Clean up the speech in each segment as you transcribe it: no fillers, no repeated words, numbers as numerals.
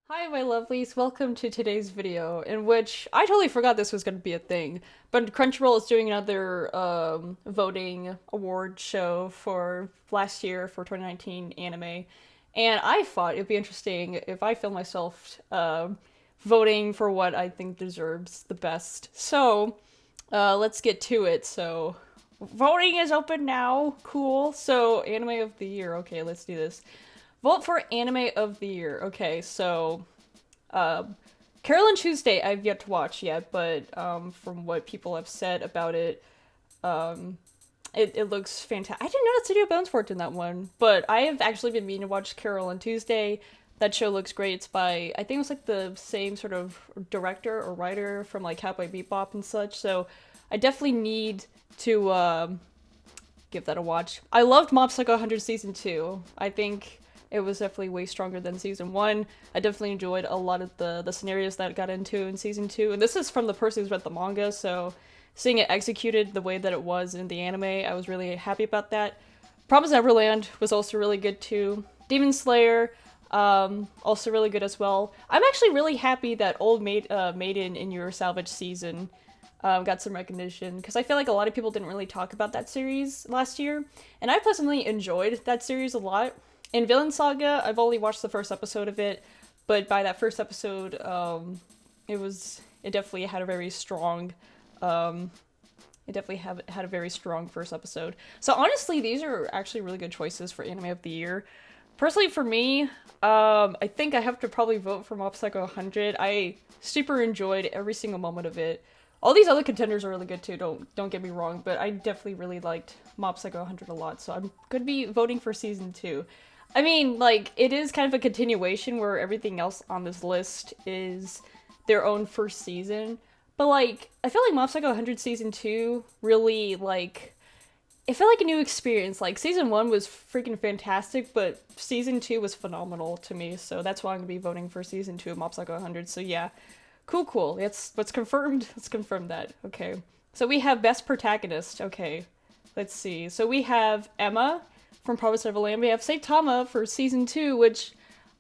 Hi, my lovelies. Welcome to today's video, in which I totally forgot this was going to be a thing. But Crunchyroll is doing another voting award show for last year for 2019 anime, and I thought it'd be interesting if I filmed myself voting for what I think deserves the best. So let's get to it. So voting is open now. Cool. So anime of the year. Okay, let's do this. Vote for anime of the year. Okay, so um, Carol and Tuesday I've yet to watch yet, but from what people have said about it, um, it looks fantastic. I didn't know that Studio Bones worked in that one, but I have actually been meaning to watch Carol and Tuesday. That show looks great. It's by I think it was like the same sort of director or writer from like Cowboy Bebop and such. So I definitely need to give that a watch. I loved Mob Psycho 100 season 2. I think it was definitely way stronger than season 1. I definitely enjoyed a lot of the scenarios that it got into in season 2. And this is from the person who's read the manga, so seeing it executed the way that it was in the anime, I was really happy about that. Promise Neverland was also really good too. Demon Slayer, also really good as well. I'm actually really happy that Maiden in Your Salvage season got some recognition because I feel like a lot of people didn't really talk about that series last year, and I personally enjoyed that series a lot. In Villain Saga, I've only watched the first episode of it, but by that first episode, it definitely had a very strong, um, it definitely had a very strong first episode. So honestly, these are actually really good choices for anime of the year. Personally, for me, I think I have to probably vote for Mob Psycho 100. I super enjoyed every single moment of it. All these other contenders are really good too. Don't get me wrong, but I definitely really liked Mob Psycho 100 a lot. So I'm gonna be voting for season 2. I mean, like it is kind of a continuation where everything else on this list is their own first season. But like I feel like Mob Psycho 100 season 2 really like it felt like a new experience. Like season 1 was freaking fantastic, but season 2 was phenomenal to me. So that's why I'm gonna be voting for season 2 of Mob Psycho 100. So yeah, cool, cool. Let's confirmed. Let's confirm that. Okay. So we have best protagonist. Okay. Let's see. So we have Emma from Promise Neverland. We have Saitama for season 2, which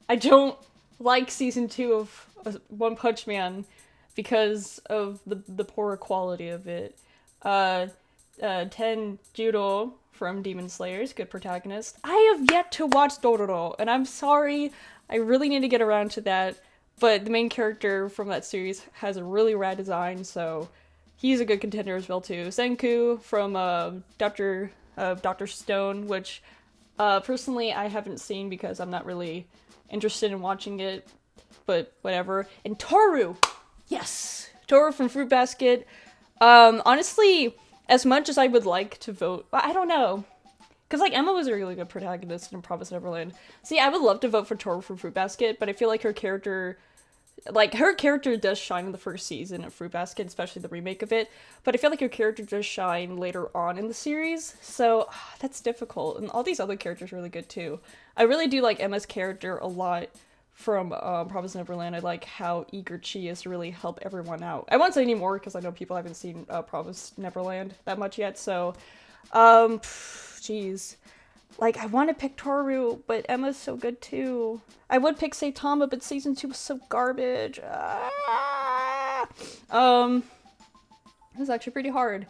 I don't like season 2 of One Punch Man because of the poorer quality of it. Uh, Ten Judo from Demon Slayers, good protagonist. I have yet to watch Dororo, and I'm sorry. I really need to get around to that. But the main character from that series has a really rad design, so he's a good contender as well too. Senku from Doctor Stone, which personally I haven't seen because I'm not really interested in watching it, but whatever. And Toru, yes, Toru from Fruit Basket. Honestly, as much as I would like to vote, I don't know. Because, like, Emma was a really good protagonist in Promise Neverland. See, I would love to vote for Toru from Fruit Basket, but I feel like her character does shine in the first season of Fruit Basket, especially the remake of it. But I feel like her character does shine later on in the series, so that's difficult. And all these other characters are really good, too. I really do like Emma's character a lot from Promise Neverland. I like how eager she is to really help everyone out. I won't say any more because I know people haven't seen Promise Neverland that much yet, so jeez. Like, I want to pick Toru, but Emma's so good too. I would pick Saitama, but season 2 was so garbage. It was actually pretty hard.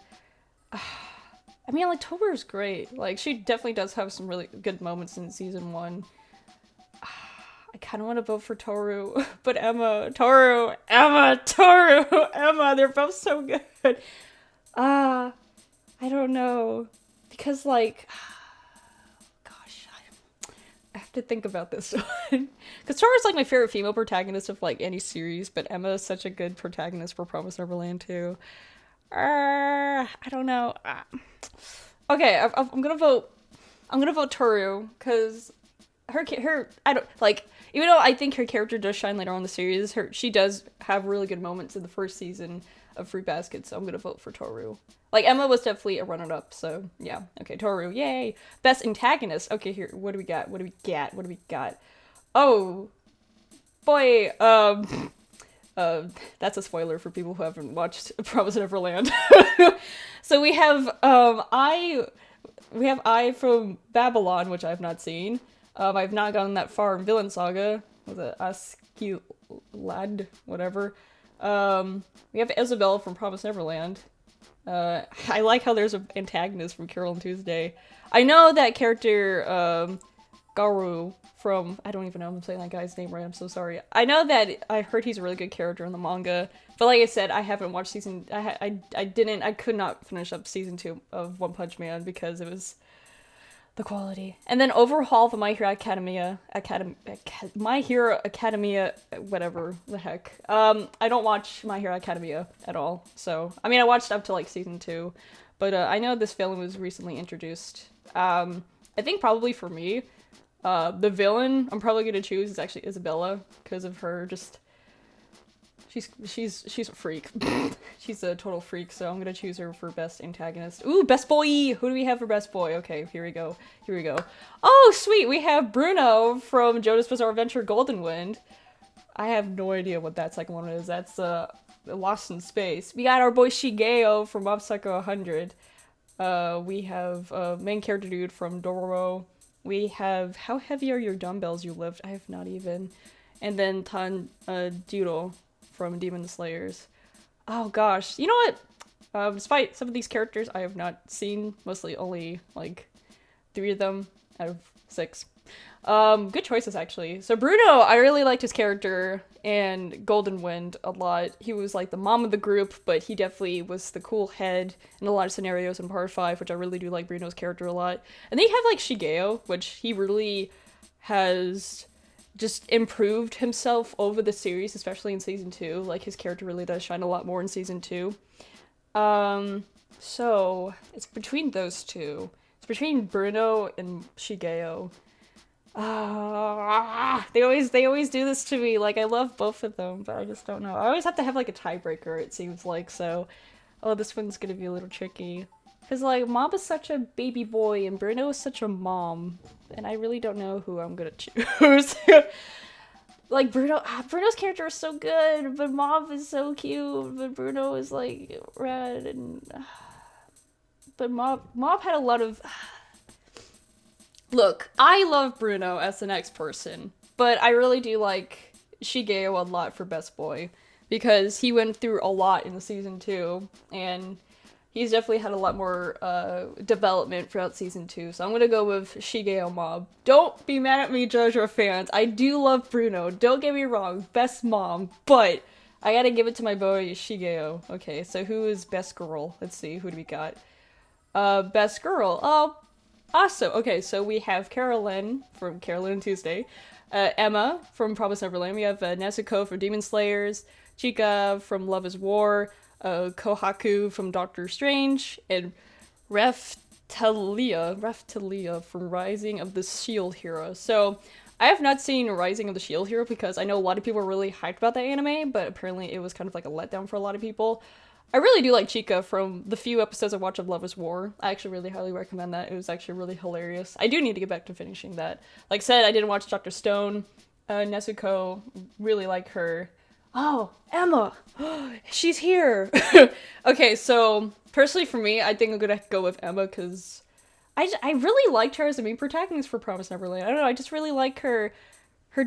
I mean, like, Toru's great. Like, she definitely does have some really good moments in season 1. I kind of want to vote for Toru, but Emma, Toru, Emma, Toru, Emma, they're both so good. Ah, I don't know. Because, like, gosh, I have to think about this one. Because Toru's, like, my favorite female protagonist of, like, any series, but Emma is such a good protagonist for Promise Neverland, too. I don't know. Okay, I'm gonna vote. I'm gonna vote Toru, because I don't like, even though I think her character does shine later on in the series, she does have really good moments in the first season of Fruit Basket, so I'm gonna vote for Toru. Like, Emma was definitely a runner-up, so yeah. Okay, Toru, yay. Best antagonist. Okay, here, what do we got? What do we got? What do we got? Oh, boy, that's a spoiler for people who haven't watched Promise Neverland. So we have I from Babylon, which I have not seen. I've not gotten that far in Villain Saga. Was it Us? he lad whatever. We have Isabel from Promise Neverland. I like how there's an antagonist from Carol and Tuesday. I know that character, Garu from, I don't even know if I'm saying that guy's name right, I'm so sorry. I know that I heard he's a really good character in the manga, but like I said, I haven't watched I could not finish up season 2 of One Punch Man because it was the quality. And then overhaul the My Hero Academia, whatever the heck. I don't watch My Hero Academia at all, so, I mean, I watched up to like season 2, but I know this villain was recently introduced. I think probably for me, the villain I'm probably gonna choose is actually Isabella, because of her just, she's a freak. She's a total freak, so I'm gonna choose her for best antagonist. Ooh, best boy! Who do we have for best boy? Okay, here we go. Here we go. Oh, sweet! We have Bruno from JoJo's Bizarre Adventure Golden Wind. I have no idea what that second one is. That's Lost in Space. We got our boy Shigeo from Mob Psycho 100. We have main character dude from Dororo. We have How Heavy Are Your Dumbbells You Lift? I have not even. And then Tanjiro from Demon Slayers. Oh gosh, you know what? Despite some of these characters I have not seen, mostly only like 3 of them out of 6. Good choices actually. So Bruno, I really liked his character in Golden Wind a lot. He was like the mom of the group, but he definitely was the cool head in a lot of scenarios in part 5, which I really do like Bruno's character a lot. And then you have like Shigeo, which he really has just improved himself over the series, especially in season 2. Like his character really does shine a lot more in season 2. So it's between those two. It's between Bruno and Shigeo. They always do this to me. Like I love both of them, but I just don't know. I always have to have like a tiebreaker, it seems like, so this one's gonna be a little tricky. Because like Mob is such a baby boy and Bruno is such a mom. And I really don't know who I'm gonna choose. Like Bruno's character is so good, but Mob is so cute, but Bruno is like rad and but Mob had a lot of Look, I love Bruno as the next person, but I really do like Shigeo a lot for best boy because he went through a lot in the season 2 and he's definitely had a lot more development throughout season 2, so I'm gonna go with Shigeo Mob. Don't be mad at me, JoJo fans. I do love Bruno. Don't get me wrong, best mom, but I gotta give it to my boy Shigeo. Okay, so who is best girl? Let's see, who do we got? Best girl. Oh, awesome. Okay, so we have Carolyn from Carolyn and Tuesday, Emma from Promise Neverland. We have Nezuko from Demon Slayers, Chika from Love is War, Kohaku from Doctor Strange, and Reftalia from Rising of the Shield Hero. So I have not seen Rising of the Shield Hero because I know a lot of people are really hyped about that anime, but apparently it was kind of like a letdown for a lot of people. I really do like Chika from the few episodes I watched of Love is War. I actually really highly recommend that. It was actually really hilarious. I do need to get back to finishing that. Like I said, I didn't watch Dr. Stone. Nezuko, really like her. Oh, Emma! She's here! Okay, so personally for me, I think I'm gonna go with Emma because I really liked her as the main protagonist for Promise Neverland. I don't know, I just really like her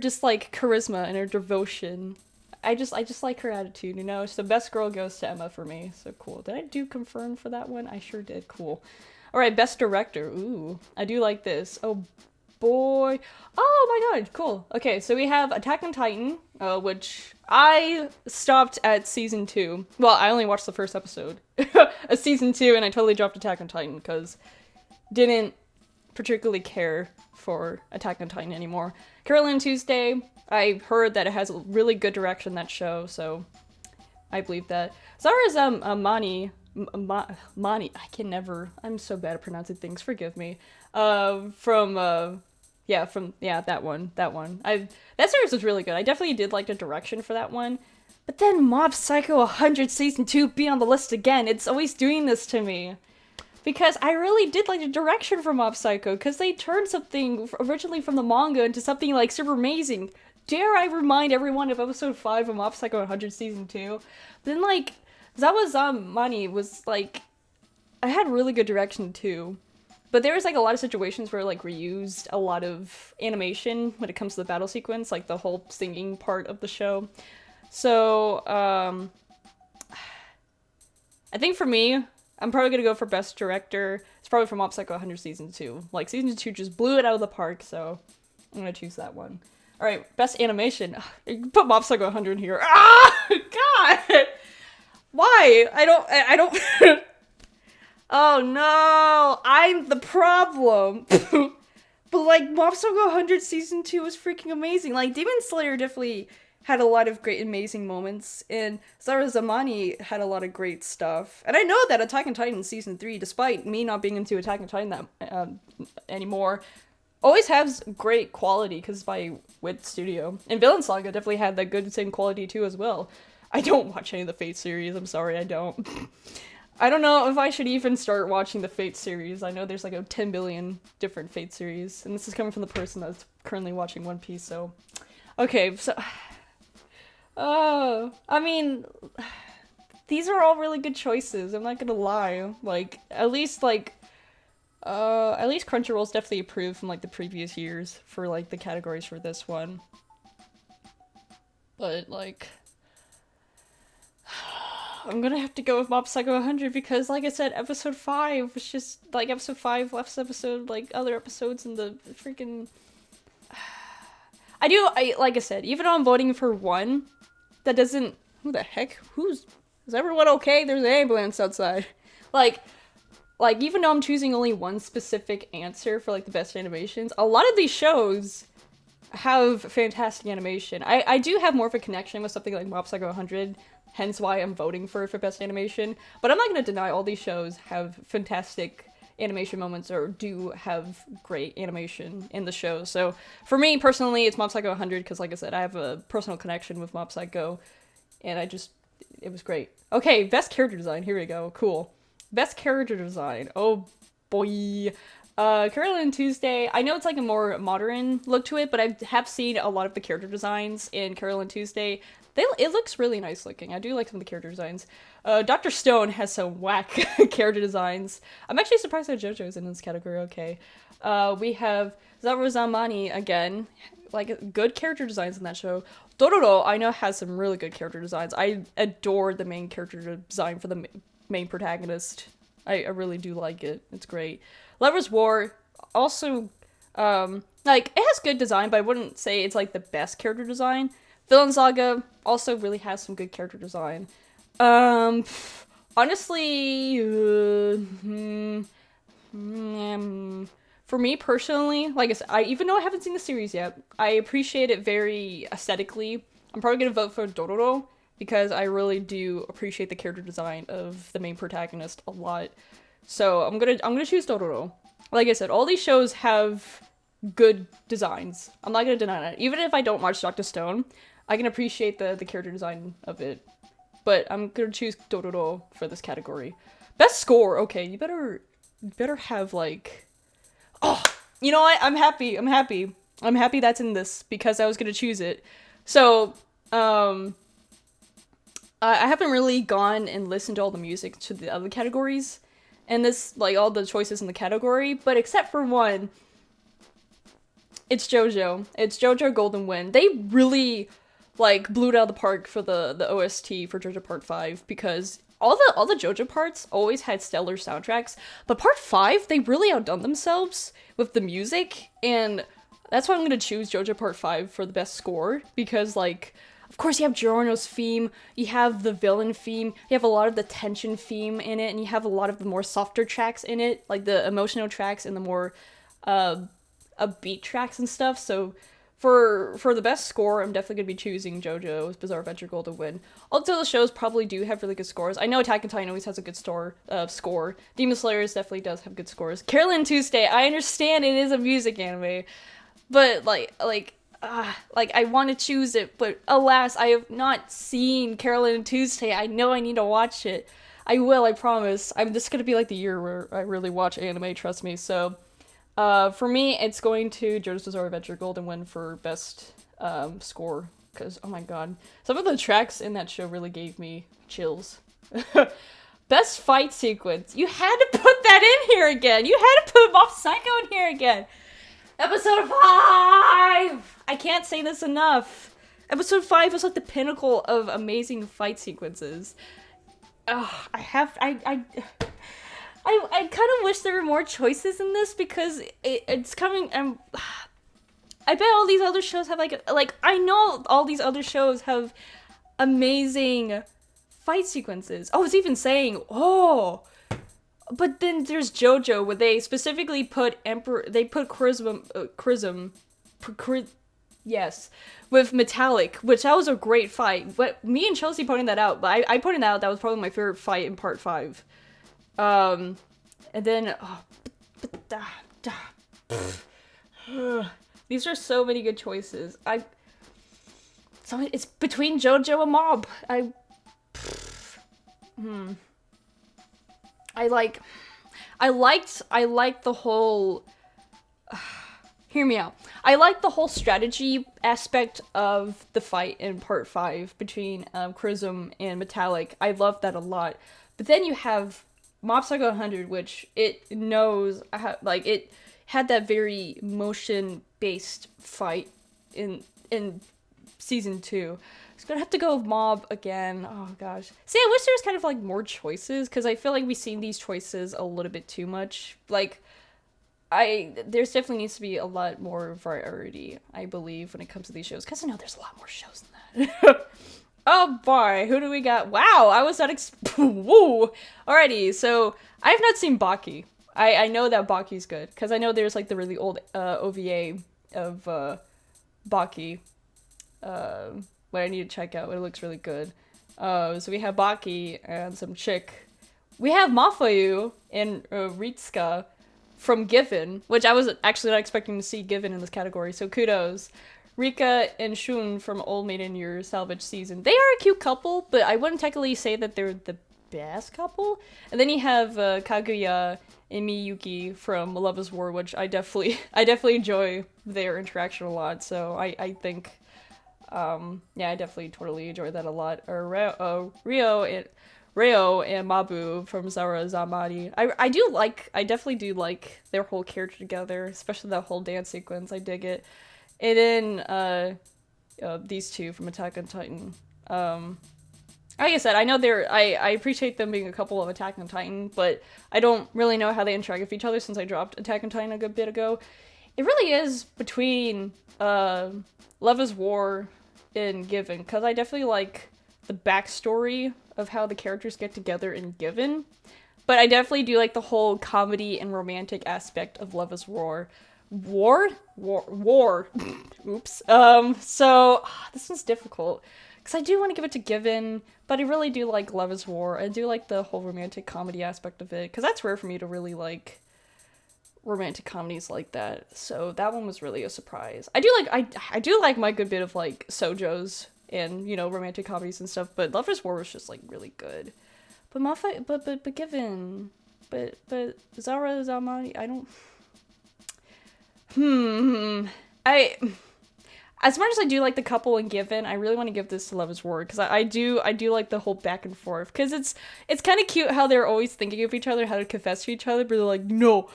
just like charisma and her devotion. I just like her attitude, you know? So best girl goes to Emma for me. So cool. Did I do confirm for that one? I sure did. Cool. All right, best director. Ooh, I do like this. Oh boy. Oh my god, cool. Okay, so we have Attack on Titan, which I stopped at season 2. Well, I only watched the first episode of season 2 and I totally dropped Attack on Titan because didn't particularly care for Attack on Titan anymore. Carolyn Tuesday, I heard that it has a really good direction, that show, so I believe that. As far as Mani, I can never, I'm so bad at pronouncing things, forgive me. That one. That series was really good. I definitely did like the direction for that one. But then Mob Psycho 100 Season 2 be on the list again. It's always doing this to me. Because I really did like the direction for Mob Psycho, because they turned something originally from the manga into something like super amazing. Dare I remind everyone of episode 5 of Mob Psycho 100 Season 2? Then like, Mani was like, I had really good direction too. But there was like a lot of situations where like reused a lot of animation when it comes to the battle sequence, like the whole singing part of the show. So I think for me, I'm probably gonna go for best director. It's probably from Mob Psycho 100 season 2. Like season 2 just blew it out of the park, so I'm gonna choose that one. All right, best animation. Ugh, put Mob Psycho 100 in here. Ah, God, why? I don't. Oh no, I'm the problem. But like Mob Psycho 100 season 2 was freaking amazing. Like Demon Slayer definitely had a lot of great amazing moments, and Zara Zamani had a lot of great stuff. And I know that Attack on Titan season 3, despite me not being into Attack on Titan that anymore, always has great quality because it's by Wit Studio. And Villain Saga definitely had that good same quality too as well. I don't watch any of the Fate series. I'm sorry, I don't. I don't know if I should even start watching the Fate series. I know there's like a 10 billion different Fate series, and this is coming from the person that's currently watching One Piece, so... Okay, so... I mean... These are all really good choices, I'm not gonna lie. Like, at least Crunchyroll's definitely improved from, like, the previous years for, like, the categories for this one. But, like... I'm gonna have to go with Mob Psycho 100 because, like I said, episode 5 was just, like, episode 5, last episode, like, other episodes in the freaking... like I said, even though I'm voting for one, that doesn't... Who the heck? Is everyone okay? There's an ambulance outside. Like, even though I'm choosing only one specific answer for, like, the best animations, a lot of these shows have fantastic animation. I do have more of a connection with something like Mob Psycho 100, hence why I'm voting for best animation, but I'm not going to deny all these shows have fantastic animation moments or do have great animation in the show. So for me personally, it's Mob Psycho 100 because, like I said, I have a personal connection with Mob Psycho, and it was great. Okay, best character design, here we go, cool. Best character design, oh boy. Carolyn Tuesday, I know it's like a more modern look to it, but I have seen a lot of the character designs in Carolyn Tuesday. It looks really nice looking. I do like some of the character designs. Dr. Stone has some whack character designs. I'm actually surprised that JoJo's in this category, okay. We have Zara Zamani again, like good character designs in that show. Dororo, I know, has some really good character designs. I adore the main character design for the main protagonist. I really do like it. It's great. Lover's War, also, like, it has good design, but I wouldn't say it's, like, the best character design. Villain Saga also really has some good character design. Honestly, for me personally, like I said, even though I haven't seen the series yet, I appreciate it very aesthetically. I'm probably gonna vote for Dororo, because I really do appreciate the character design of the main protagonist a lot. So I'm gonna choose Dororo. Like I said, all these shows have good designs. I'm not gonna deny that. Even if I don't watch Dr. Stone, I can appreciate the character design of it. But I'm gonna choose Dororo for this category. Best score, okay, you better have like... Oh, you know what? I'm happy that's in this, because I was gonna choose it. So, I haven't really gone and listened to all the music to the other categories, and this, like, all the choices in the category, but except for one, it's JoJo. It's JoJo Golden Wind. They really, like, blew it out of the park for the OST for JoJo Part 5, because all the JoJo parts always had stellar soundtracks, but Part 5, they really outdone themselves with the music, and that's why I'm gonna choose JoJo Part 5 for the best score, because, like, of course you have Giorno's theme, you have the villain theme, you have a lot of the tension theme in it, and you have a lot of the more softer tracks in it, like the emotional tracks and the more upbeat tracks and stuff. So for the best score, I'm definitely gonna be choosing JoJo's Bizarre Adventure Golden Wind. Although the shows probably do have really good scores. I know Attack on Titan always has a good score. Demon Slayer definitely does have good scores. Carolyn Tuesday, I understand it is a music anime, but like I want to choose it, but alas, I have not seen Carolyn Tuesday. I know I need to watch it. I will, I promise. This is gonna be like the year where I really watch anime, trust me. So, for me, it's going to JoJo's Bizarre Adventure Golden Wind for best score, because, oh my god, some of the tracks in that show really gave me chills. Best fight sequence. You had to put that in here again. You had to put Mob Psycho in here again. Episode 5! I can't say this enough. Episode 5 was like the pinnacle of amazing fight sequences. I kind of wish there were more choices in this because it's coming. I bet all these other shows have like I know all these other shows have amazing fight sequences. I was even saying, but then there's JoJo where they specifically put yes, with Metallic, which that was a great fight. But me and Chelsea pointed that out, but I pointed out that was probably my favorite fight in part 5. And then these are so many good choices. It's between JoJo and Mob. I liked the whole. Hear me out. I like the whole strategy aspect of the fight in part 5 between Chrism and Metallic. I love that a lot. But then you have Mob Psycho 100, which it knows it had that very motion-based fight in season 2. It's gonna have to go with Mob again. Oh gosh. See, I wish there was kind of like more choices because I feel like we've seen these choices a little bit too much. Like, there's definitely needs to be a lot more variety, I believe, when it comes to these shows. Because I know there's a lot more shows than that. Oh boy, who do we got? Wow, I was not woo! Alrighty, so I have not seen Baki. I know that Baki's good because I know there's like the really old OVA of Baki. What I need to check out. It looks really good. So we have Baki and some chick. We have Mafayu and Ritsuka from Given, which I was actually not expecting to see Given in this category, so kudos. Rika and Shun from Old Maid in Your Salvage Season. They are a cute couple, but I wouldn't technically say that they're the best couple. And then you have Kaguya and Miyuki from Love is War, which I definitely enjoy their interaction a lot, so I think I definitely totally enjoyed that a lot. Or Reo and Mabu from Zara Zamadi. I definitely do like their whole character together, especially that whole dance sequence. I dig it. And then these two from Attack on Titan. Like I said, I know I appreciate them being a couple of Attack on Titan, but I don't really know how they interact with each other since I dropped Attack on Titan a good bit ago. It really is between Love is War and Given, because I definitely like the backstory of how the characters get together in Given, but I definitely do like the whole comedy and romantic aspect of Love is War. Oops. So this one's difficult because I do want to give it to Given, but I really do like Love is War. I do like the whole romantic comedy aspect of it because that's rare for me to really like romantic comedies like that. So that one was really a surprise. I do like my good bit of like soujos and, you know, romantic comedies and stuff, but Love is War was just like really good. But Given, but Zara Zamani, I don't. As much as I do like the couple in Given, I really want to give this to Love is War because I do like the whole back and forth because it's kind of cute how they're always thinking of each other, how to confess to each other, but they're like, no,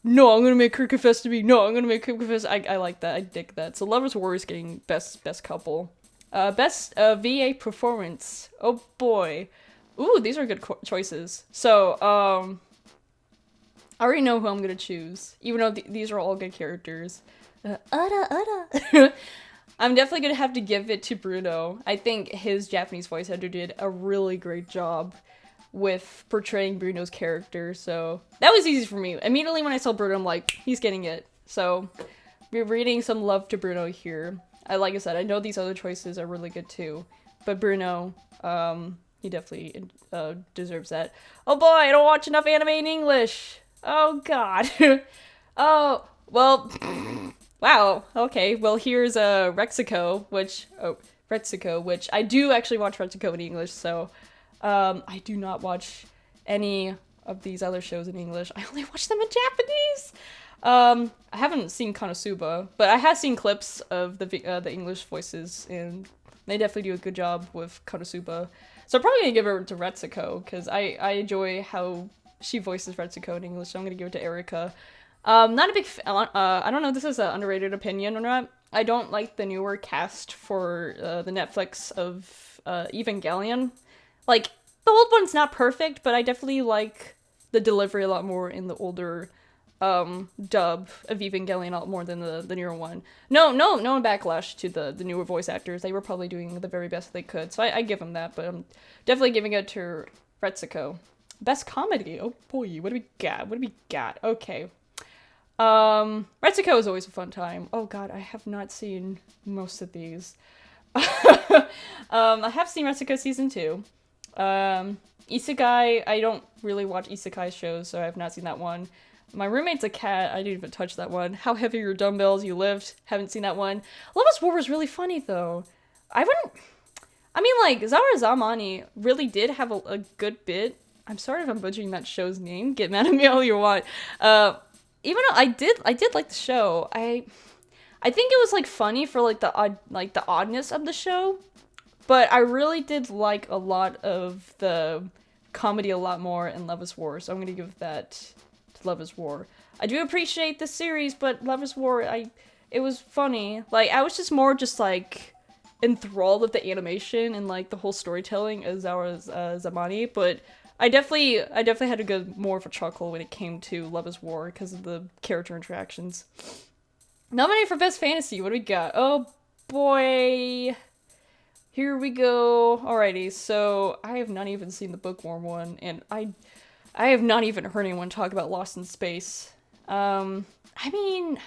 I'm gonna make her confess to me. No, I'm gonna make her confess. I like that. I dig that. So Love is War is getting best couple. Best VA performance. Oh boy. Ooh, these are good choices. So I already know who I'm gonna choose, even though these are all good characters. I'm definitely gonna have to give it to Bruno. I think his Japanese voice actor did a really great job with portraying Bruno's character, so that was easy for me. Immediately when I saw Bruno, I'm like, he's getting it. So we're reading some love to Bruno here. Like I said, I know these other choices are really good too, but Bruno, he definitely deserves that. Oh boy, I don't watch enough anime in English. Oh god. Oh, well, wow, okay. Well, here's Retsuko, which I do actually watch Retsuko in English, so I do not watch any of these other shows in English. I only watch them in Japanese. I haven't seen Konosuba, but I have seen clips of the English voices, and They definitely do a good job with Konosuba. So I'm probably gonna give it to Retsuko, because I enjoy how she voices Retsuko in English, so I'm gonna give it to Erika. Not a big fan. I don't know if this is an underrated opinion or not. I don't like the newer cast for the Netflix of Evangelion. Like, the old one's not perfect, but I definitely like the delivery a lot more in the older dub of Evangelion a lot more than the newer one. No backlash to the newer voice actors. They were probably doing the very best they could, so I give them that, but I'm definitely giving it to Retsuko. Best comedy? Oh boy, what do we got? What do we got? Okay. Retsuko is always a fun time. Oh god, I have not seen most of these. I have seen Retsuko season 2. Isekai, I don't really watch isekai shows, so I have not seen that one. My roommate's a cat, I didn't even touch that one. How heavy are your dumbbells? You lift, haven't seen that one. Lover's War was really funny though. I mean, like, Zara Zamani really did have a good bit. I'm sorry if I'm butchering that show's name. Get mad at me all you want. Even though I did like the show. I think it was like funny for like the oddness of the show, but I really did like a lot of the comedy a lot more in Love is War. So I'm gonna give that to Love is War. I do appreciate the series, but Love is War, it was funny. Like, I was just more just like enthralled with the animation and like the whole storytelling as Zara's Zamani, but I definitely had to go more of a chuckle when it came to Love is War because of the character interactions. Nominated for Best Fantasy, what do we got? Oh boy. Here we go. Alrighty, so I have not even seen the Bookworm one, and I have not even heard anyone talk about Lost in Space. I mean,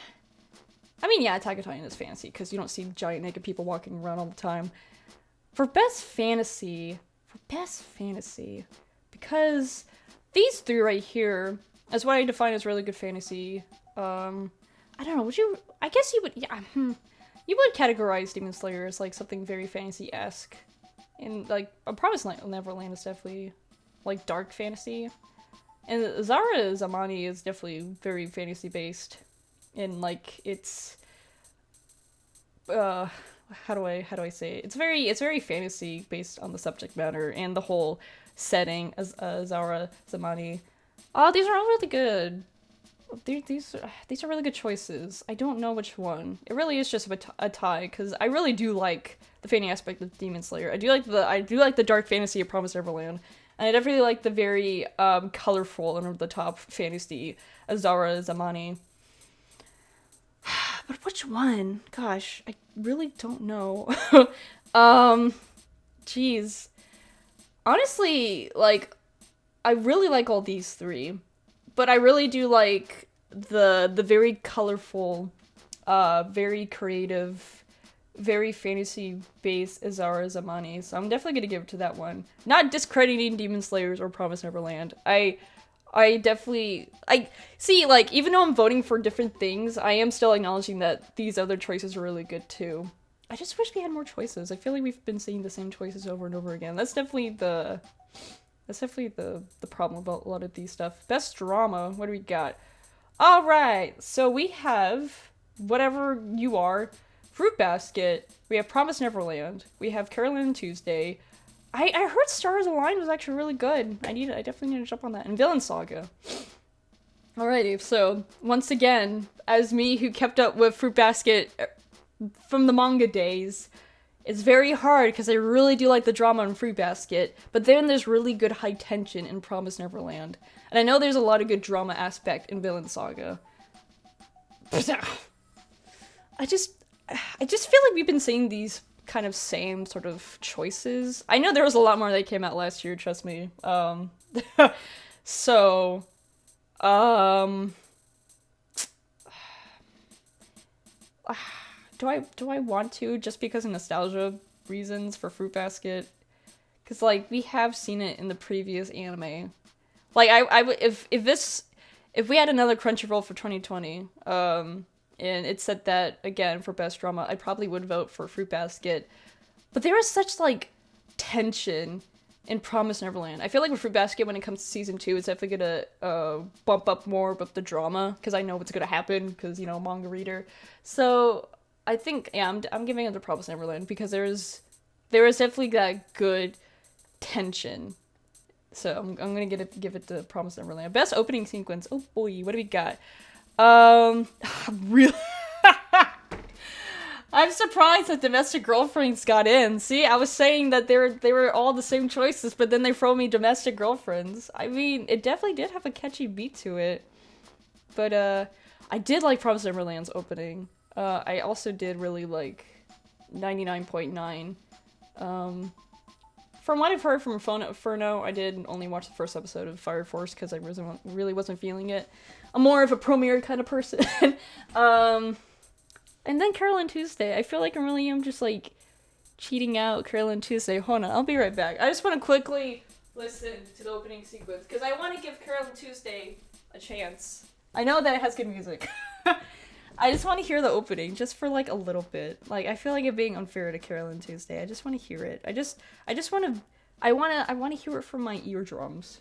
yeah, Attack on Titan is fantasy, because you don't see giant naked people walking around all the time. For Best Fantasy, because these three right here is what I define as really good fantasy. I don't know, I guess you would, yeah, you would categorize Demon Slayer as like something very fantasy-esque. And like, A Promised Neverland is definitely like dark fantasy. And Zara Zamani is definitely very fantasy-based. And like, it's, how do I say it? It's very fantasy based on the subject matter and the whole setting as Zara Zamani. Oh, these are all really good. These are really good choices. I don't know which one. It really is just a tie, because I really do like the fantasy aspect of Demon Slayer. I do like the dark fantasy of Promised Neverland, and I definitely like the very colorful and over the top fantasy of Zara Zamani. But which one? Gosh, I really don't know. Jeez. Honestly, like, I really like all these three, but I really do like the very colorful, very creative, very fantasy-based Azara Zamani, so I'm definitely gonna give it to that one. Not discrediting Demon Slayers or Promised Neverland. I see, like, even though I'm voting for different things, I am still acknowledging that these other choices are really good too. I just wish we had more choices. I feel like we've been seeing the same choices over and over again. That's definitely the problem about a lot of these stuff. Best drama, what do we got? Alright, so we have Whatever You Are, Fruit Basket, we have Promised Neverland, we have Carolyn and Tuesday. I heard Stars Align was actually really good. I definitely need to jump on that. And Villain Saga. Alrighty, so once again, as me who kept up with Fruit Basket from the manga days, it's very hard because I really do like the drama in Fruit Basket, but then there's really good high tension in Promised Neverland. And I know there's a lot of good drama aspect in Villain Saga. I just feel like we've been seeing these kind of same sort of choices. I know there was a lot more that came out last year, trust me. So, do I want to, just because of nostalgia reasons for Fruit Basket? Because, like, we have seen it in the previous anime. Like, if we had another Crunchyroll for 2020, and it said that, again, for best drama, I probably would vote for Fruit Basket. But there is such, like, tension in Promised Neverland. I feel like with Fruit Basket, when it comes to season 2, it's definitely gonna bump up more with the drama, because I know what's gonna happen, because, you know, manga reader. So, I think, yeah, I'm giving it to Promised Neverland, because there's there was definitely that good tension. So I'm gonna give it to Promise Neverland. Best opening sequence. Oh boy, what do we got? Really. I'm surprised that Domestic Girlfriends got in. See, I was saying that they were all the same choices, but then they throw me Domestic Girlfriends. I mean, it definitely did have a catchy beat to it. But I did like Promise Neverland's opening. I also did really like 99.9. From what I've heard from Furno, I did only watch the first episode of Fire Force because I really wasn't feeling it. I'm more of a premiere kind of person. And then Carole & Tuesday. I feel like I really am just like cheating out Carole & Tuesday. Hold on, I'll be right back. I just want to quickly listen to the opening sequence because I want to give Carole & Tuesday a chance. I know that it has good music. I just want to hear the opening just for like a little bit. Like I feel like it being unfair to Carole & Tuesday. I just want to hear it. I want to hear it from my eardrums.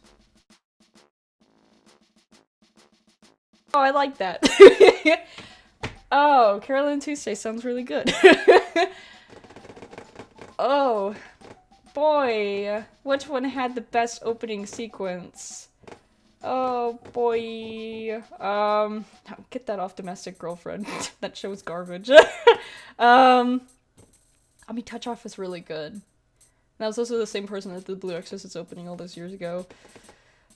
Oh, I like that. Oh, Carole & Tuesday sounds really good. Oh, boy. Which one had the best opening sequence? Oh, boy. Get that off Domestic Girlfriend. That show's garbage. I mean, Touch Off is really good. That was also the same person that did Blue Exorcist opening all those years ago.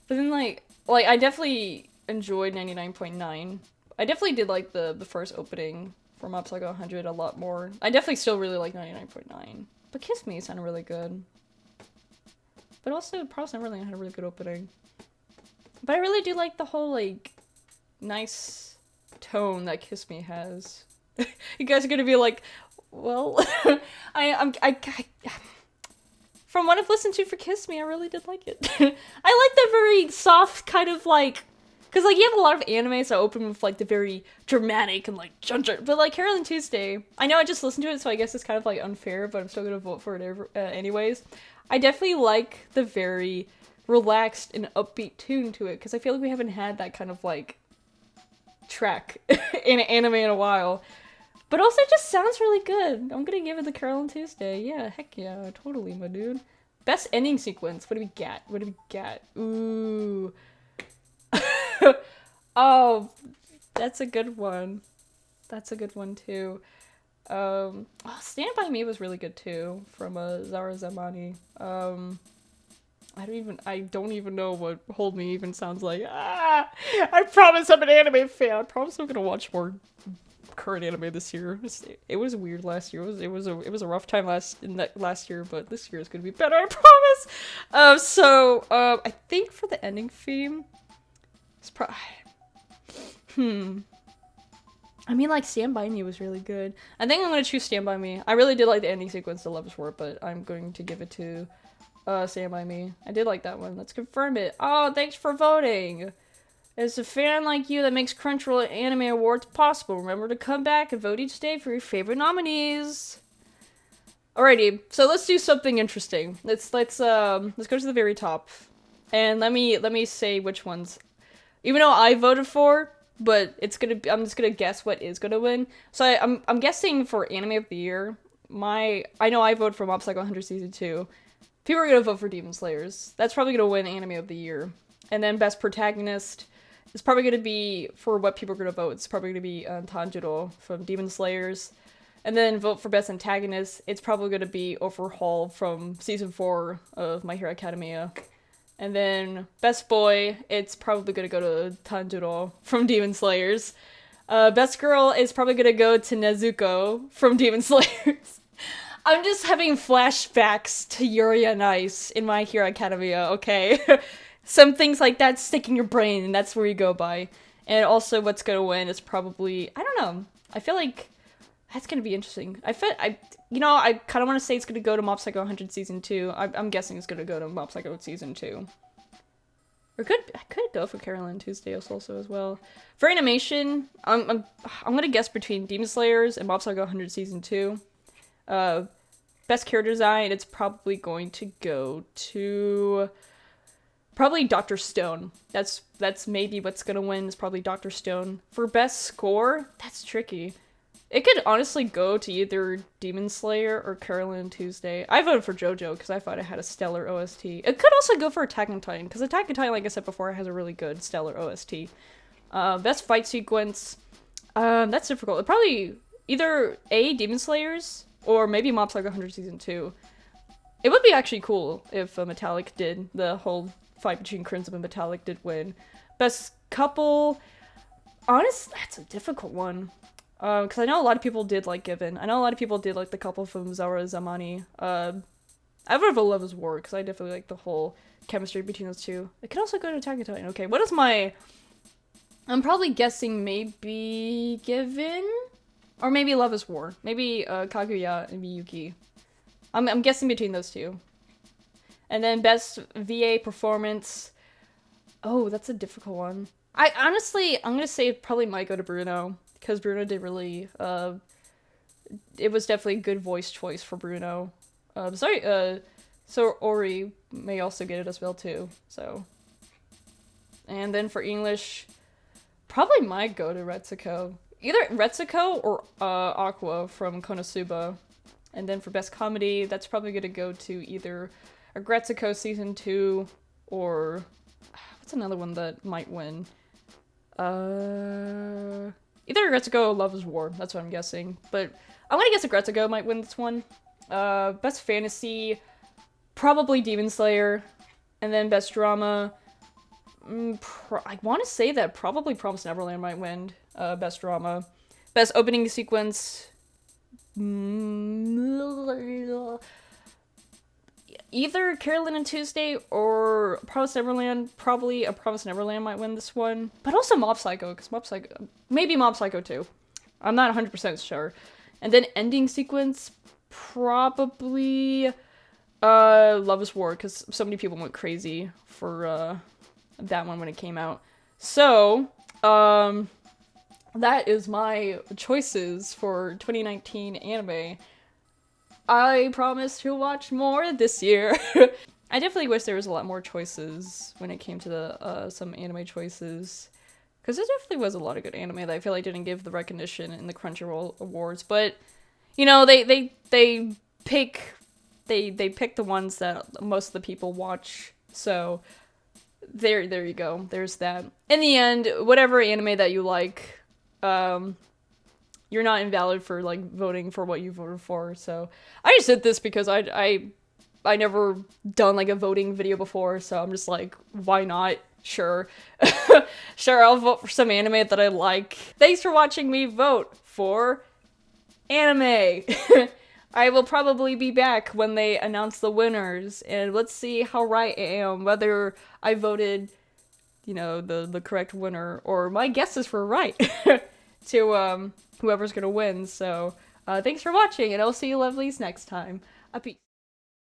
But then, like, I definitely enjoyed 99.9. I definitely did like the first opening from Mob Psycho 100 a lot more. I definitely still really like 99.9. But Kiss Me sounded really good. But also, Promise Neverland had a really good opening. But I really do like the whole, like, nice tone that Kiss Me has. You guys are gonna be like, well, from what I've listened to for Kiss Me, I really did like it. I like the very soft kind of, like, because, like, you have a lot of animes that open with, like, the very dramatic and, like, but, like, Carole & Tuesday, I know I just listened to it, so I guess it's kind of, like, unfair, but I'm still gonna vote for it anyways. I definitely like the very relaxed and upbeat tune to it, because I feel like we haven't had that kind of, like, track in an anime in a while. But also, it just sounds really good. I'm gonna give it the Carole & Tuesday. Yeah, heck yeah, totally, my dude. Best ending sequence. What do we get? What do we get? Ooh. Oh, that's a good one. That's a good one too. Oh, Stand By Me was really good too, from Zara Zamani. I don't even know what Hold Me even sounds like. I promise I'm an anime fan. I promise I'm gonna watch more current anime this year. It was weird last year. It was a rough time last year, but this year is gonna be better. I promise. I think for the ending theme, it's I mean, like, Stand By Me was really good. I think I'm gonna choose Stand By Me. I really did like the ending sequence, The Love Is War, but I'm going to give it to Stand By Me. I did like that one. Let's confirm it. Oh, thanks for voting. It's a fan like you that makes Crunchyroll Anime Awards possible. Remember to come back and vote each day for your favorite nominees. Alrighty, so let's do something interesting. Let's go to the very top, and let me say which ones. Even though I voted for, but I'm just gonna guess what is gonna win. So I'm guessing for Anime of the Year. I know I voted for Mob Psycho 100 Season 2. People are gonna vote for Demon Slayers. That's probably gonna win Anime of the Year. And then Best Protagonist is probably gonna be, for what people are gonna vote, it's probably gonna be Tanjiro from Demon Slayers. And then vote for Best Antagonist, it's probably gonna be Overhaul from Season 4 of My Hero Academia. And then Best Boy, it's probably gonna go to Tanjiro from Demon Slayers. Best Girl is probably gonna go to Nezuko from Demon Slayers. I'm just having flashbacks to Yuri on Ice in My Hero Academia, okay? Some things like that stick in your brain, and that's where you go by. And also, what's gonna win is probably, I don't know. I feel like that's gonna be interesting. I kind of want to say it's gonna go to Mob Psycho 100 Season 2. I'm guessing it's gonna go to Mob Psycho Season 2. Or I could go for Carole & Tuesday also as well. For animation, I'm gonna guess between Demon Slayers and Mob Psycho 100 Season 2. Best character design, it's probably going to go to probably Dr. Stone. That's maybe what's gonna win, is probably Dr. Stone. For best score, that's tricky. It could honestly go to either Demon Slayer or Carolyn Tuesday. I voted for JoJo because I thought it had a stellar OST. It could also go for Attack on Titan because Attack on Titan, like I said before, has a really good stellar OST. Best fight sequence. That's difficult. Probably either A, Demon Slayers, or maybe Mob Psycho 100 Season 2. It would be actually cool if Metallic did. The whole fight between Crimson and Metallic did win. Best couple. Honestly, that's a difficult one. Because I know a lot of people did like Given. I know a lot of people did like the couple from Zara Zamani. I would have Love is War because I definitely like the whole chemistry between those two. It could also go to Attack on Titan. Okay, what is my... I'm probably guessing maybe Given? Or maybe Love is War. Maybe Kaguya and Miyuki. I'm guessing between those two. And then best VA performance. Oh, that's a difficult one. I'm gonna say it probably might go to Bruno. Because Bruno did really, it was definitely a good voice choice for Bruno. So Ori may also get it as well too, so. And then for English, probably might go to Retsuko. Either Retsuko or Aqua from Konosuba. And then for best comedy, that's probably gonna go to either Retsuko Season 2 or, what's another one that might win? Either Retsuko or Love is War, that's what I'm guessing. But I'm gonna guess Retsuko might win this one. Best fantasy, probably Demon Slayer. And then best drama, I want to say that probably Promised Neverland might win best drama. Best opening sequence, either Carolyn and Tuesday or Promised Neverland. Probably a Promised Neverland might win this one. But also Mob Psycho, because maybe Mob Psycho too. I'm not 100% sure. And then ending sequence, probably Love is War, because so many people went crazy for that one when it came out. So, that is my choices for 2019 anime. I promise to watch more this year. I definitely wish there was a lot more choices when it came to the some anime choices. Because there definitely was a lot of good anime that I feel like didn't give the recognition in the Crunchyroll Awards. But, you know, they pick the ones that most of the people watch. So, there you go. There's that. In the end, whatever anime that you like, you're not invalid for, like, voting for what you voted for, so. I just did this because I never done, like, a voting video before, so I'm just like, why not? Sure. Sure, I'll vote for some anime that I like. Thanks for watching me vote for anime. I will probably be back when they announce the winners, and let's see how right I am, whether I voted, you know, the correct winner, or my guesses were right. To, whoever's gonna win, so, thanks for watching, and I'll see you lovelies next time. Peace.